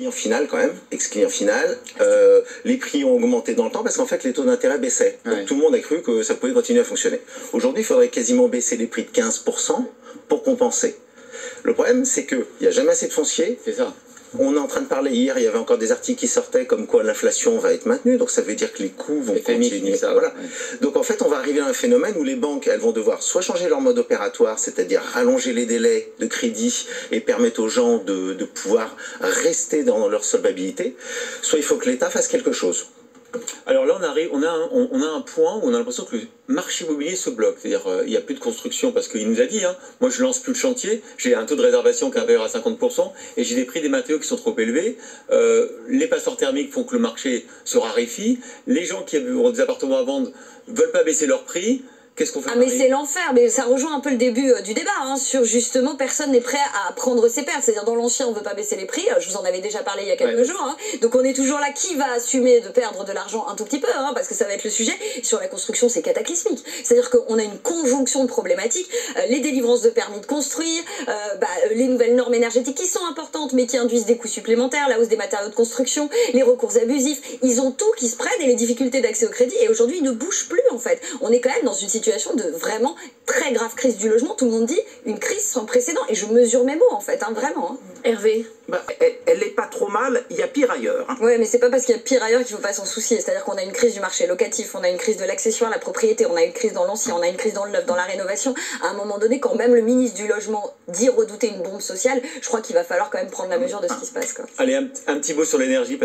Client final quand même, ex-client final, les prix ont augmenté dans le temps parce qu'en fait les taux d'intérêt baissaient. Donc tout le monde a cru que ça pouvait continuer à fonctionner. Aujourd'hui, il faudrait quasiment baisser les prix de 15% pour compenser. Le problème, c'est qu'il n'y a jamais assez de foncier. C'est ça. On est en train de parler hier, il y avait encore des articles qui sortaient comme quoi l'inflation va être maintenue, donc ça veut dire que les coûts vont continuer. Ça, voilà. Ouais. Donc en fait, on va arriver à un phénomène où les banques, elles vont devoir soit changer leur mode opératoire, c'est-à-dire rallonger les délais de crédit et permettre aux gens de pouvoir rester dans leur solvabilité, soit il faut que l'État fasse quelque chose. Alors là, on a un point où on a l'impression que le marché immobilier se bloque. C'est-à-dire il n'y a plus de construction parce qu'il nous a dit, moi je lance plus de chantier, j'ai un taux de réservation qui est inférieur à 50% et j'ai des prix des matériaux qui sont trop élevés. Les passoires thermiques font que le marché se raréfie. Les gens qui ont des appartements à vendre ne veulent pas baisser leur prix. Qu'est-ce qu'on fait? Ah mais c'est l'enfer, mais ça rejoint un peu le début du débat, sur justement personne n'est prêt à prendre ses pertes, c'est-à-dire dans l'ancien on veut pas baisser les prix, je vous en avais déjà parlé il y a quelques jours, donc on est toujours là, qui va assumer de perdre de l'argent un tout petit peu, parce que ça va être le sujet, et sur la construction c'est cataclysmique, c'est-à-dire qu'on a une conjonction de problématiques, les délivrances de permis de construire, les nouvelles normes énergétiques qui sont importantes mais qui induisent des coûts supplémentaires, la hausse des matériaux de construction, les recours abusifs, ils ont tout qui se prennent et les difficultés d'accès au crédit, et aujourd'hui ils ne bougent plus en fait, on est quand même dans une situation de vraiment très grave crise du logement, tout le monde dit une crise sans précédent, et je mesure mes mots en fait, vraiment. Hervé, elle n'est pas trop mal, il y a pire ailleurs. Ouais, mais c'est pas parce qu'il y a pire ailleurs qu'il faut pas s'en soucier, c'est-à-dire qu'on a une crise du marché locatif, on a une crise de l'accession à la propriété, on a une crise dans l'ancien, on a une crise dans le neuf, dans la rénovation. À un moment donné, quand même le ministre du logement dit redouter une bombe sociale, je crois qu'il va falloir quand même prendre la mesure de ce qui se passe, quoi. Allez, un petit mot sur l'énergie.